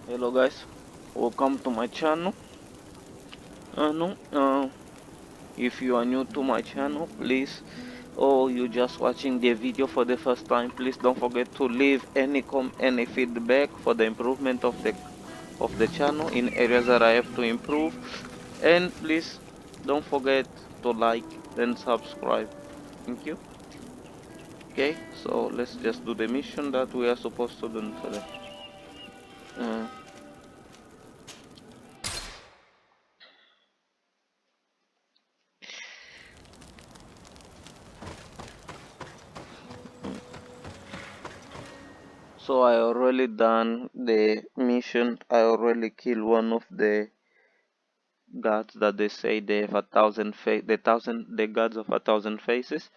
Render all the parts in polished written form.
Hello guys, welcome to my channel. No, if you are new to my channel, please, or you just watching the video for the first time, please don't forget to leave any feedback for the improvement of the channel in areas that I have to improve, and please don't forget to like and subscribe. Thank you. Okay, so let's just do the mission that we are supposed to do today. Uh, So I already done the mission. I already killed one of the gods that they say they have the gods of 1,000 faces.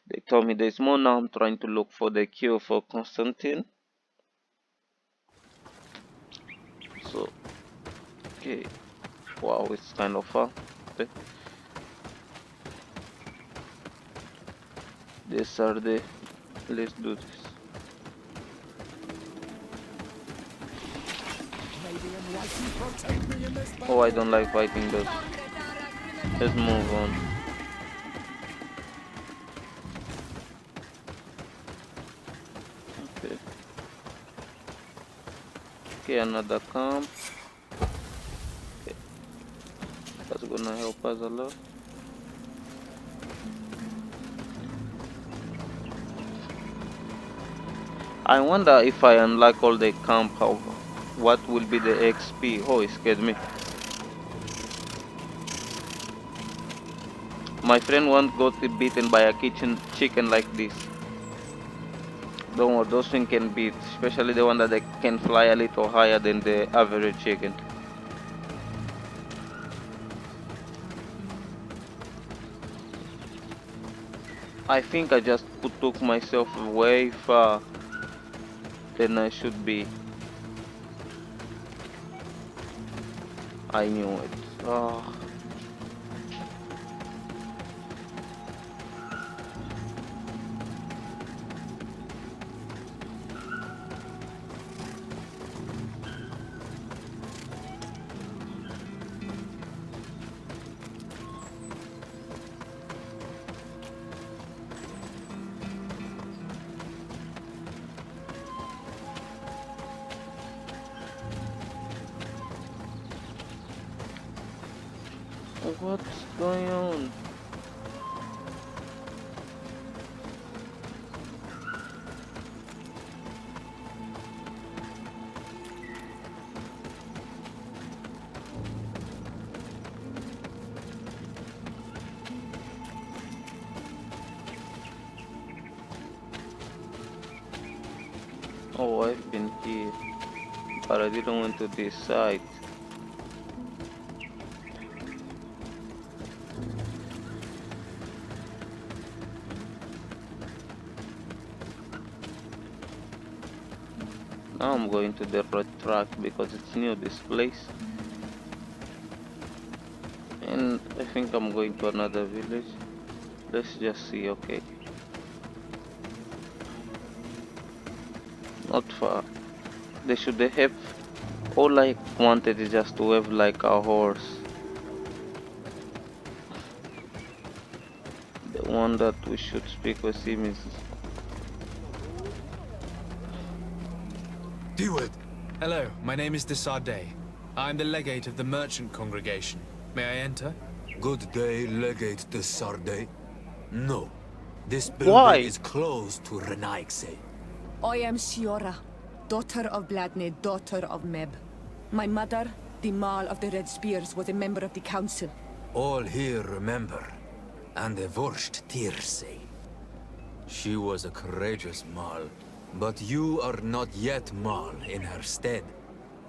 They told me there's more now. I'm trying to look for the cure for Constantine. So okay, wow, it's kind of far. Okay. These are the. Let's do this. Oh, I don't like fighting those. Let's move on. Okay. Okay, another camp. Okay, that's gonna help us a lot. I wonder if I unlock all the camp, what will be the XP? Oh, it scared me. My friend once got beaten by a kitchen chicken like this. Don't worry, those things can beat, especially the one that they can fly a little higher than the average chicken. I think I just took myself way far than I should be. I knew it. Oh. What's going on? Oh, I've been here, but I didn't want to this side. Now I'm going to the road track because it's near this place. And I think I'm going to another village. Let's just see, okay. Not far. They should have. All I wanted is just to have like a horse. The one that we should speak with him is. Deward! Hello, my name is Desardet. I'm the legate of the merchant congregation. May I enter? Good day, Legate de Sarde. No, this building Why? is closed to Renaigse. I am Siora, daughter of Bladne, daughter of Meb. My mother, the Mal of the Red Spears, was a member of the council. All here remember, and the Vorsht Tirse. She was a courageous Mal, but you are not yet Mal in her stead,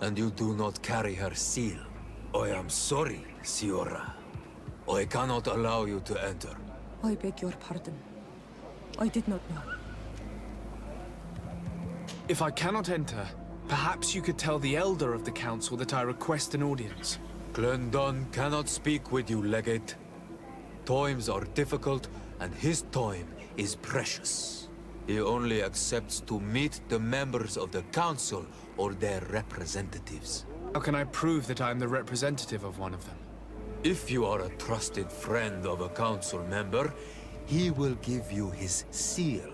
and you do not carry her seal. I am sorry, Siora. I cannot allow you to enter. I beg your pardon. I did not know. If I cannot enter, perhaps you could tell the elder of the council that I request an audience. Glendon cannot speak with you, Legate. Times are difficult, and his time is precious. He only accepts to meet the members of the council or their representatives. How can I prove that I am the representative of one of them? If you are a trusted friend of a council member, he will give you his seal,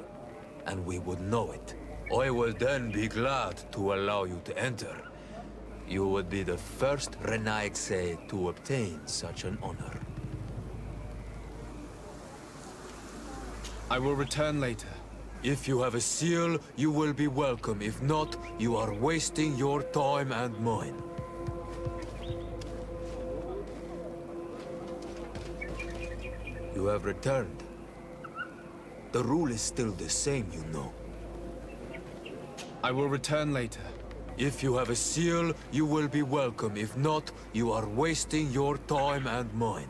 and we would know it. I will then be glad to allow you to enter. You would be the first Renaigse to obtain such an honor. I will return later. If you have a seal, you will be welcome. If not, you are wasting your time and mine. You have returned. The rule is still the same, you know. I will return later. If you have a seal, you will be welcome. If not, you are wasting your time and mine.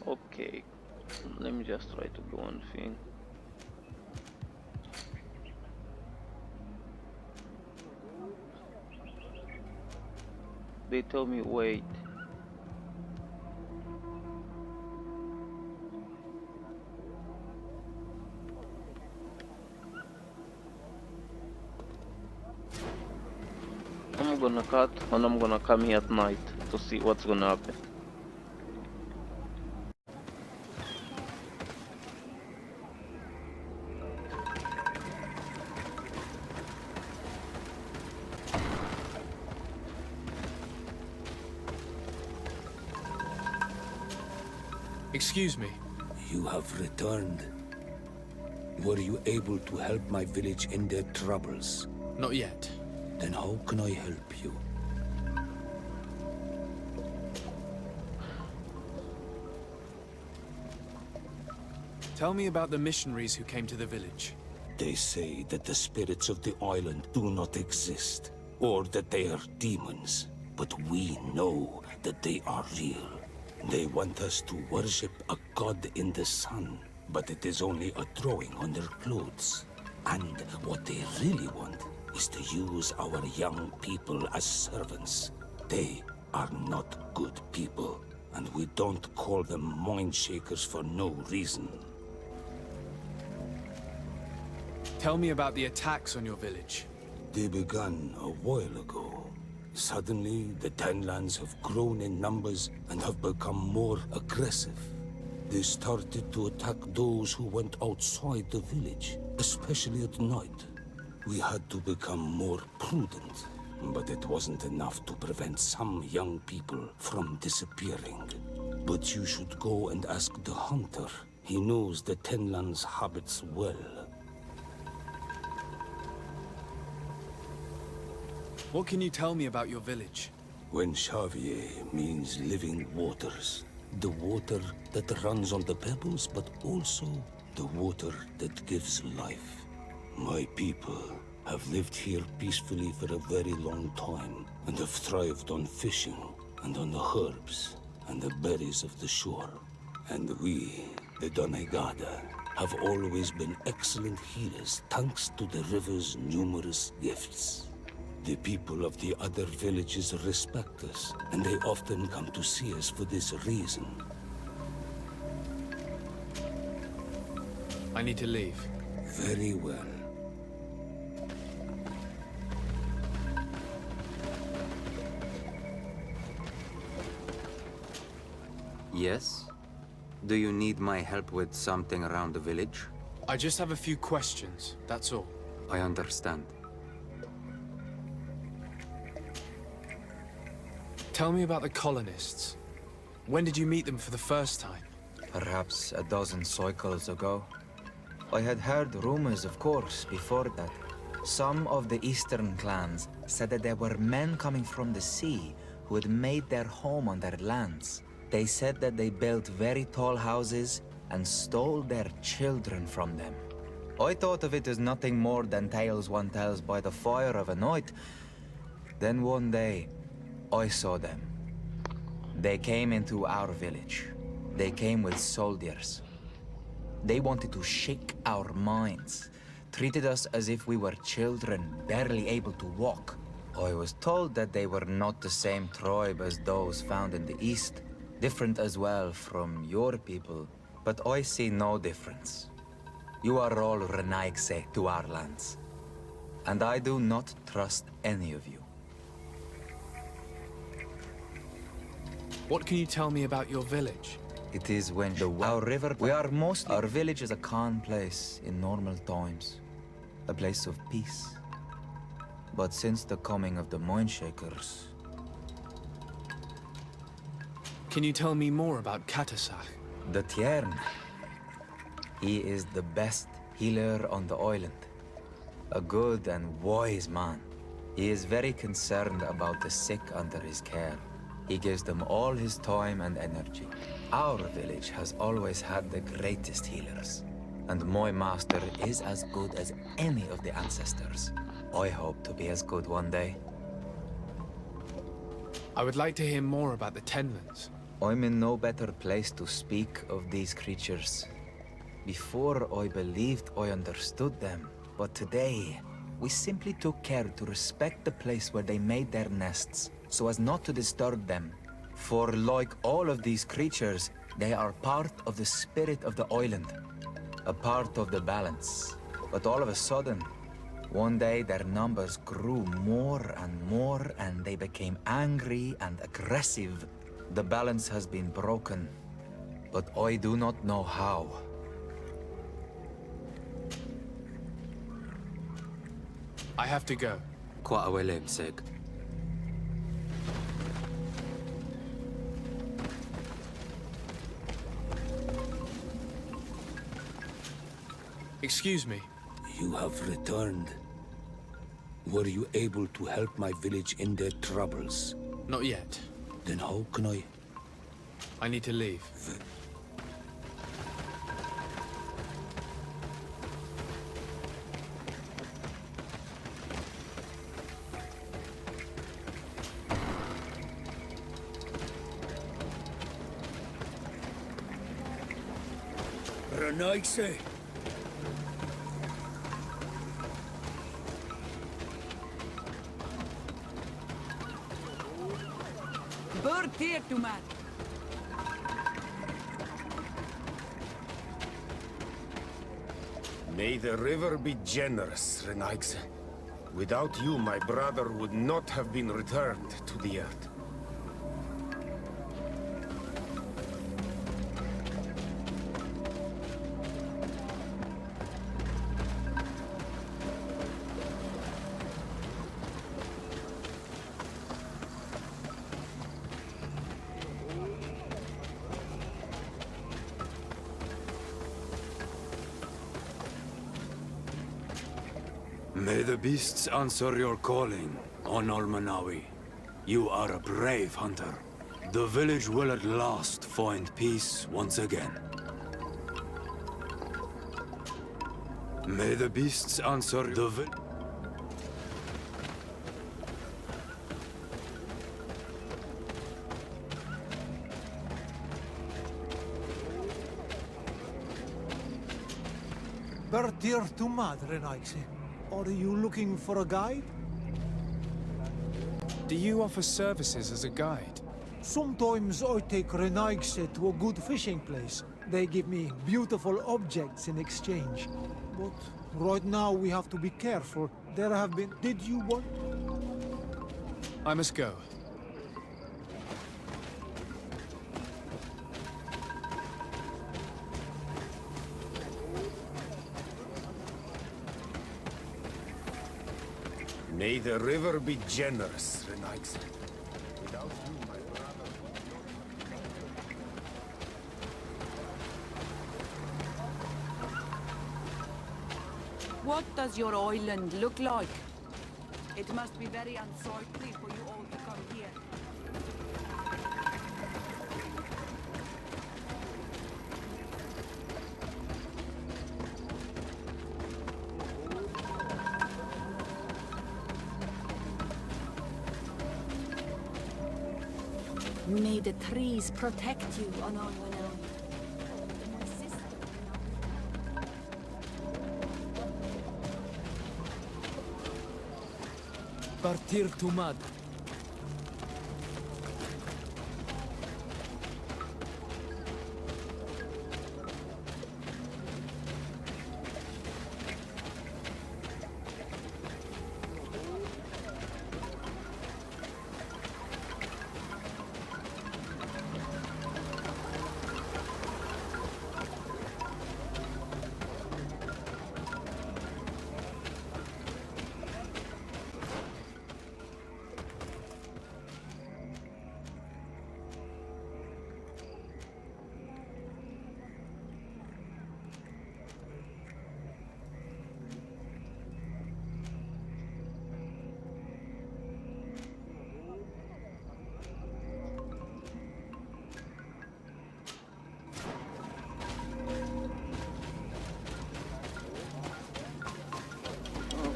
Okay, let me just try to do one thing. They tell me wait. I'm gonna cut and I'm gonna come here at night to see what's gonna happen. Excuse me. You have returned. Were you able to help my village in their troubles? Not yet. Then how can I help you? Tell me about the missionaries who came to the village. They say that the spirits of the island do not exist, or that they are demons. But we know that they are real. They want us to worship a god in the sun, but it is only a drawing on their clothes. And what they really want is to use our young people as servants. They are not good people, and we don't call them mind shakers for no reason. Tell me about the attacks on your village. They began a while ago. Suddenly, the Tenlands have grown in numbers and have become more aggressive. They started to attack those who went outside the village, especially at night. We had to become more prudent, but it wasn't enough to prevent some young people from disappearing. But you should go and ask the hunter. He knows the Tenlands' habits well. What can you tell me about your village? When Xavier means living waters, the water that runs on the pebbles, but also the water that gives life. My people have lived here peacefully for a very long time and have thrived on fishing and on the herbs and the berries of the shore. And we, the Donegada, have always been excellent healers thanks to the river's numerous gifts. The people of the other villages respect us, and they often come to see us for this reason. I need to leave. Very well. Yes? Do you need my help with something around the village? I just have a few questions, that's all. I understand. Tell me about the colonists. When did you meet them for the first time? Perhaps a dozen cycles ago. I had heard rumors, of course, before that. Some of the eastern clans said that there were men coming from the sea who had made their home on their lands. They said that they built very tall houses and stole their children from them. I thought of it as nothing more than tales one tells by the fire of a night. Then one day, I saw them. They came into our village. They came with soldiers. They wanted to shake our minds, treated us as if we were children, barely able to walk. I was told that they were not the same tribe as those found in the east, different as well from your people, but I see no difference. You are all Renaigse to our lands, and I do not trust any of you. What can you tell me about your village? It is when our village is a calm place in normal times, a place of peace. But since the coming of the Mindshakers... Can you tell me more about Katasach? The Tiern. He is the best healer on the island. A good and wise man. He is very concerned about the sick under his care. He gives them all his time and energy. Our village has always had the greatest healers. And my master is as good as any of the ancestors. I hope to be as good one day. I would like to hear more about the Tenmans. I'm in no better place to speak of these creatures. Before I believed I understood them, but today, we simply took care to respect the place where they made their nests, so as not to disturb them. For like all of these creatures, they are part of the spirit of the island, a part of the balance. But all of a sudden, one day their numbers grew more and they became angry and aggressive. The balance has been broken, but I do not know how. I have to go. Qua'awelebseg. Excuse me. You have returned. Were you able to help my village in their troubles? Not yet. Then how can I... I need to leave. Renaigse! May the river be generous, Renaigse. Without you, my brother would not have been returned to the earth. May the beasts answer your calling, on Almanawi. You are a brave hunter. The village will at last find peace once again. May the beasts answer the village. Bertir to madre, Nike. Are you looking for a guide? Do you offer services as a guide? Sometimes I take Renaigse to a good fishing place. They give me beautiful objects in exchange. But right now we have to be careful. There have been... Did you want... I must go. May the river be generous, Renaigse. Without you, my brother... What does your island look like? It must be very unsightly for you all to come here. May the trees protect you on our way out. My sister. Partir to mud.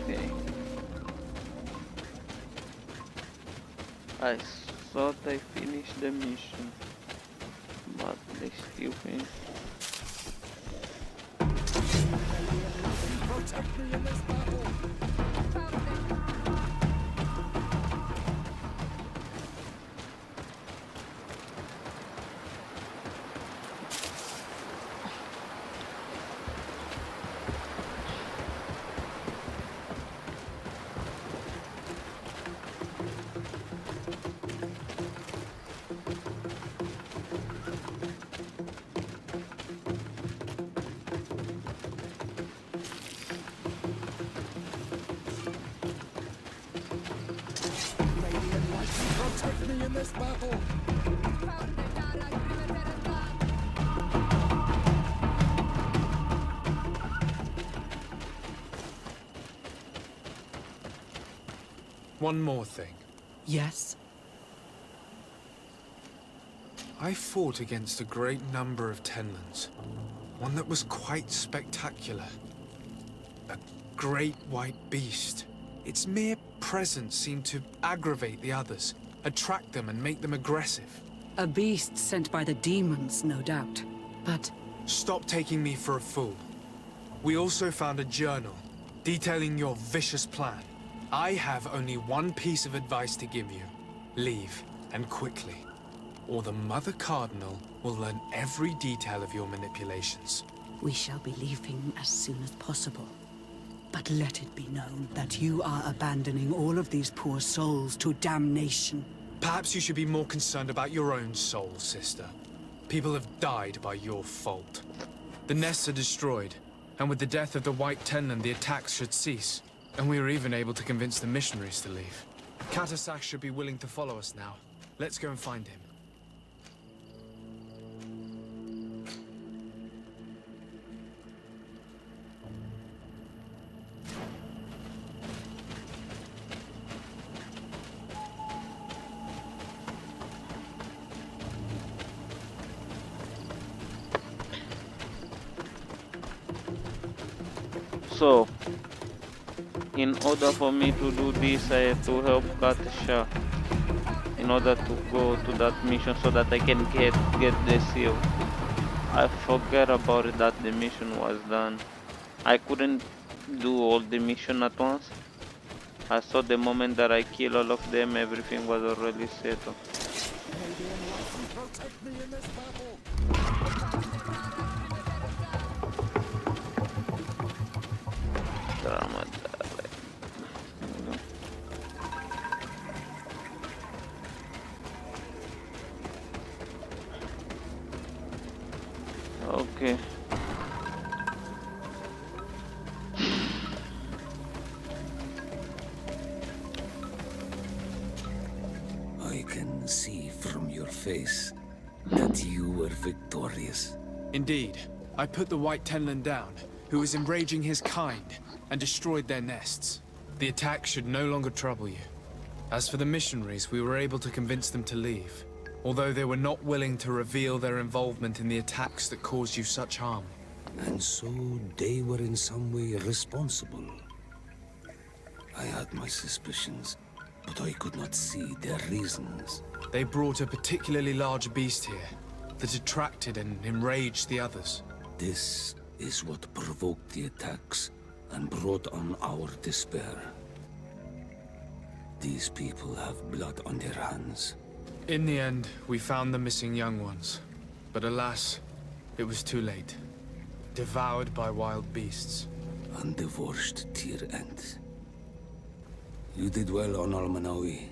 Okay. I thought I finished the mission, but they still finished. Protect me in this battle! One more thing. Yes? I fought against a great number of Tenlands. One that was quite spectacular. A great white beast. Its mere presence seemed to aggravate the others, attract them and make them aggressive. A beast sent by the demons, no doubt. But Stop taking me for a fool. We also found a journal detailing your vicious plan. I have only one piece of advice to give you. Leave, and quickly. Or the Mother Cardinal will learn every detail of your manipulations. we shall be leaving as soon as possible. But let it be known that you are abandoning all of these poor souls to damnation. Perhaps you should be more concerned about your own soul, sister. People have died by your fault. The nests are destroyed, and with the death of the White Tenland, the attacks should cease. And we were even able to convince the missionaries to leave. Katasak should be willing to follow us now. Let's go and find him. So, in order for me to do this, I have to help Katisha in order to go to that mission so that I can get the seal. I forgot about it that the mission was done. I couldn't do all the mission at once. I thought the moment that I kill all of them, everything was already settled. Protect me in this battle! Okay. I can see from your face that you were victorious. Indeed. I put the White Tenland down. who was enraging his kind and destroyed their nests. The attack should no longer trouble you. As for the missionaries, we were able to convince them to leave, although they were not willing to reveal their involvement in the attacks that caused you such harm. And so they were in some way responsible. I had my suspicions, but I could not see their reasons. They brought a particularly large beast here that attracted and enraged the others. This is what provoked the attacks and brought on our despair. These people have blood on their hands. In the end, we found the missing young ones. But alas, it was too late. Devoured by wild beasts. Undivorced Tyr End. You did well on Almanawi.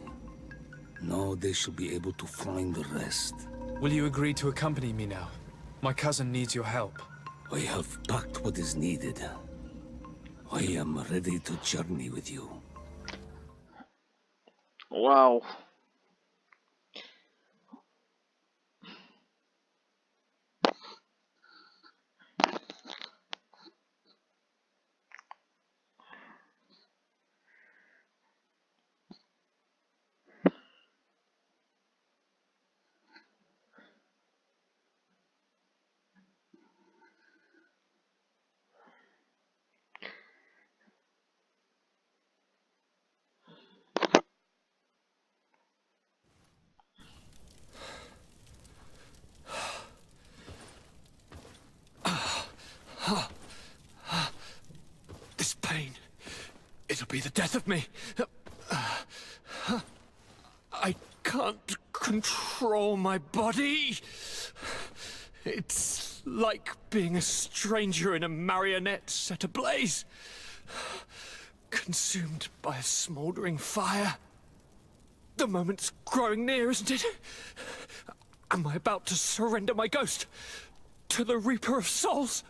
Now they should be able to find the rest. Will you agree to accompany me now? My cousin needs your help. I have packed what is needed. I am ready to journey with you. Wow. This pain, it'll be the death of me. I can't control my body. It's like being a stranger in a marionette set ablaze. Consumed by a smoldering fire. The moment's growing near, isn't it? Am I about to surrender my ghost to the Reaper of Souls?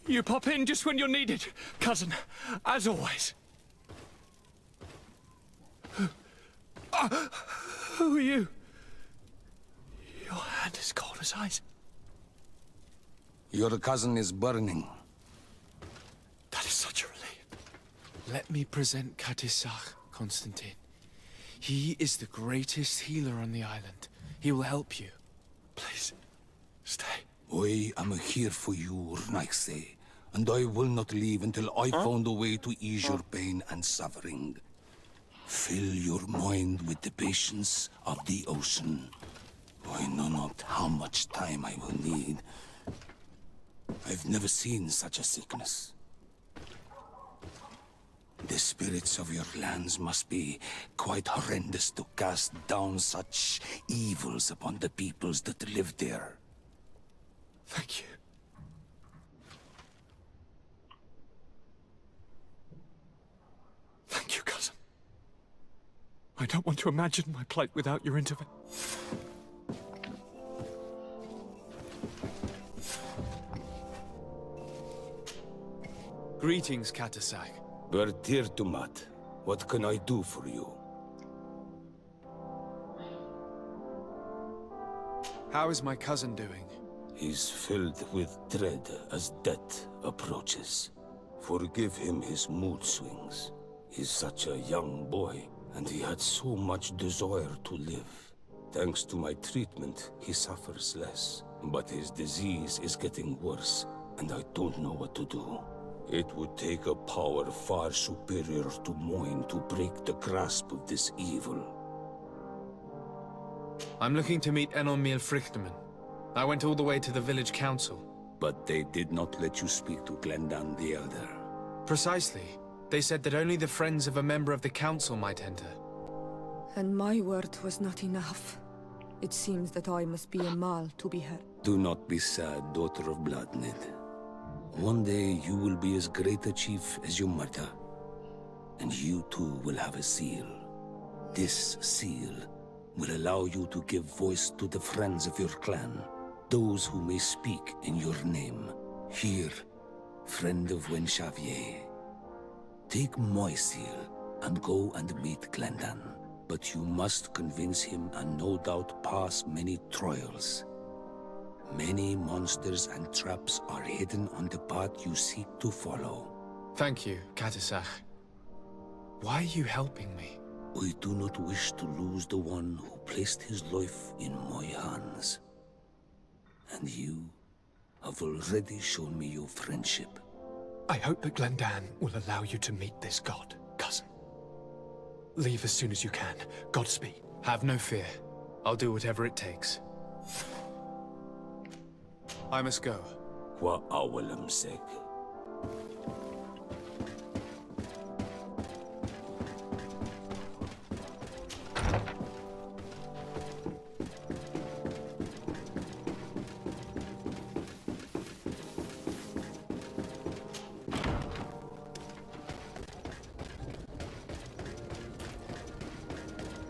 You pop in just when you're needed, cousin, as always. Who are you? Your hand is cold as ice. Your cousin is burning. That is such a relief. Let me present Katisach, Constantine. He is the greatest healer on the island. He will help you. Please, stay. I am here for you, Rnaigse, and I will not leave until I found a way to ease your pain and suffering. Fill your mind with the patience of the ocean. I know not how much time I will need. I've never seen such a sickness. The spirits of your lands must be quite horrendous to cast down such evils upon the peoples that live there. Thank you. Thank you, cousin. I don't want to imagine my plight without your intervention. Greetings, Katisach. Bertirtumat, what can I do for you? How is my cousin doing? He's filled with dread as death approaches. Forgive him his mood swings. He's such a young boy, and he had so much desire to live. Thanks to my treatment, he suffers less. But his disease is getting worse, and I don't know what to do. It would take a power far superior to mine to break the grasp of this evil. I'm looking to meet Enormil Frichtman. I went all the way to the village council. But they did not let you speak to Glendan the Elder. Precisely. They said that only the friends of a member of the council might enter. And my word was not enough. It seems that I must be a Mal to be heard. Do not be sad, daughter of Bloodnid. One day you will be as great a chief as your mother. And you too will have a seal. This seal will allow you to give voice to the friends of your clan. Those who may speak in your name. Here, friend of Wenxavier. Take my seal and go and meet Glendan. But you must convince him and no doubt pass many trials. Many monsters and traps are hidden on the path you seek to follow. Thank you, Katasach. Why are you helping me? I do not wish to lose the one who placed his life in my hands. And you have already shown me your friendship. I hope that Glendan will allow you to meet this god, cousin. Leave as soon as you can. Godspeed. Have no fear. I'll do whatever it takes. I must go. Qua awalam sek.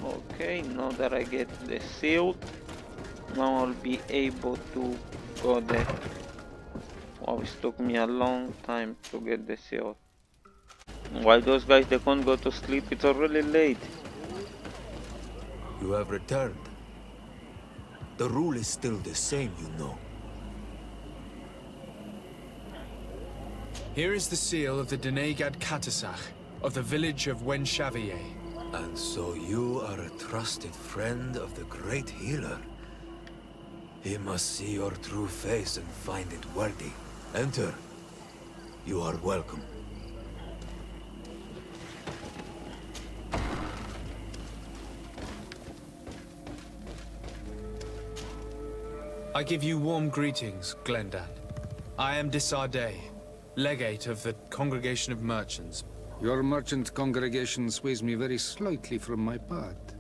Okay, now that I get the seal, now I'll be able to go there. Wow, it took me a long time to get the seal. Why those guys, they can't go to sleep? It's already late. You have returned. The rule is still the same, you know. Here is the seal of the Denegad Katasach of the village of Wenchavier. And so you are a trusted friend of the great healer. He must see your true face and find it worthy. Enter. You are welcome. I give you warm greetings, Glendan. I am Disarday, legate of the Congregation of Merchants. Your merchant congregation sways me very slightly from my path.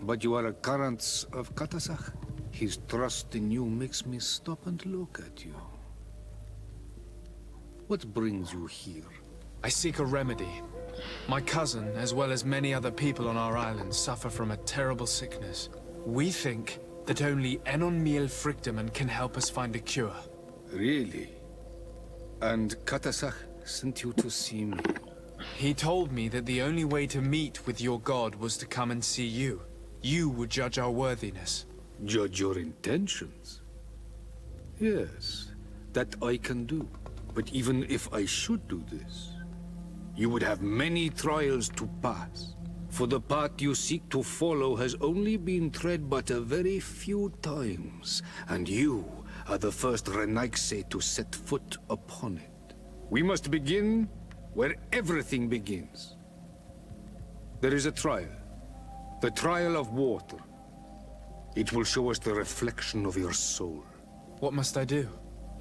But you are a current of Katasach. His trust in you makes me stop and look at you. What brings you here? I seek a remedy. My cousin, as well as many other people on our island, suffer from a terrible sickness. We think that only Enon Miel Frictamen can help us find a cure. Really? And Katasach sent you to see me? He told me that the only way to meet with your god was to come and see you. You would judge our worthiness. Judge your intentions? Yes, that I can do. But even if I should do this, you would have many trials to pass. For the path you seek to follow has only been tread but a very few times, and you are the first Renaigse to set foot upon it. We must begin where everything begins. There is a trial. The trial of water. It will show us the reflection of your soul. What must I do?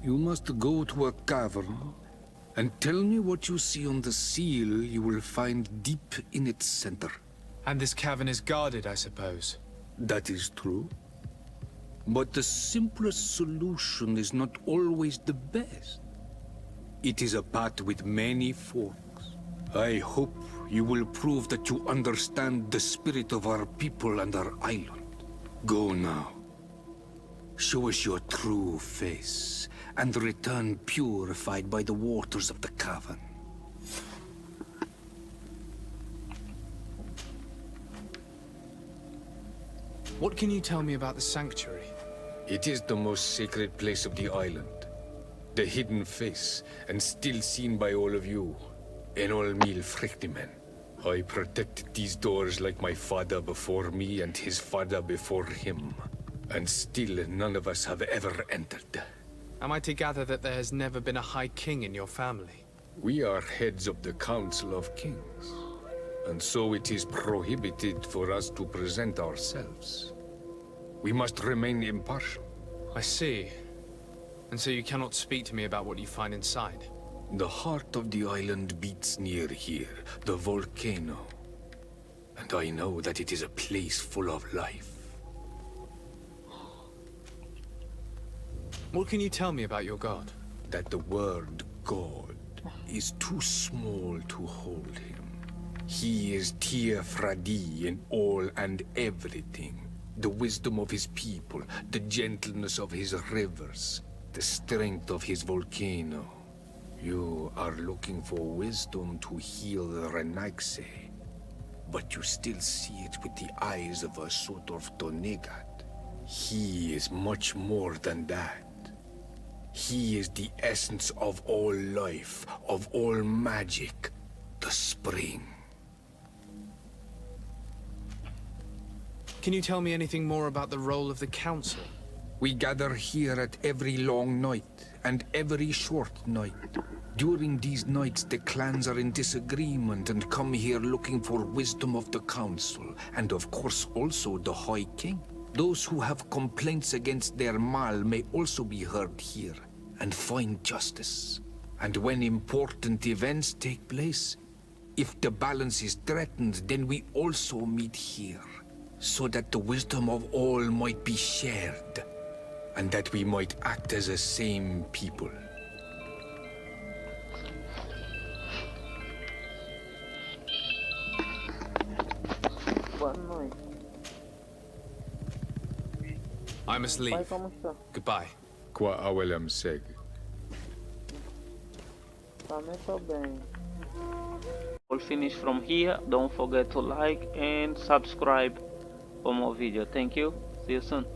You must go to a cavern and tell me what you see on the seal you will find deep in its center. And this cavern is guarded, I suppose. That is true. But the simplest solution is not always the best. It is a path with many forks. I hope you will prove that you understand the spirit of our people and our island. Go now. Show us your true face, and return purified by the waters of the cavern. What can you tell me about the sanctuary? It is the most sacred place of the island. The hidden face, and still seen by all of you. Enol Mil Frictimen. I protected these doors like my father before me and his father before him. And still none of us have ever entered. Am I to gather that there has never been a High King in your family? We are heads of the Council of Kings. And so it is prohibited for us to present ourselves. We must remain impartial. I see. And so you cannot speak to me about what you find inside? The heart of the island beats near here, the volcano. And I know that it is a place full of life. What can you tell me about your god? That the word God is too small to hold him. He is Tir Fradi in all and everything. The wisdom of his people, the gentleness of his rivers, the strength of his volcano. You are looking for wisdom to heal the Renaigse, but you still see it with the eyes of a sort of Donegat. He is much more than that. He is the essence of all life, of all magic, the spring. Can you tell me anything more about the role of the Council? We gather here at every long night and every short night. During these nights, the clans are in disagreement and come here looking for wisdom of the Council, and of course also the High King. Those who have complaints against their Mal may also be heard here and find justice. And when important events take place, if the balance is threatened, then we also meet here, so that the wisdom of all might be shared, and that we might act as a same people. I must leave. Goodbye. Qua awelem seg. We'll finish from here. Don't forget to like and subscribe for more video. Thank you. See you soon.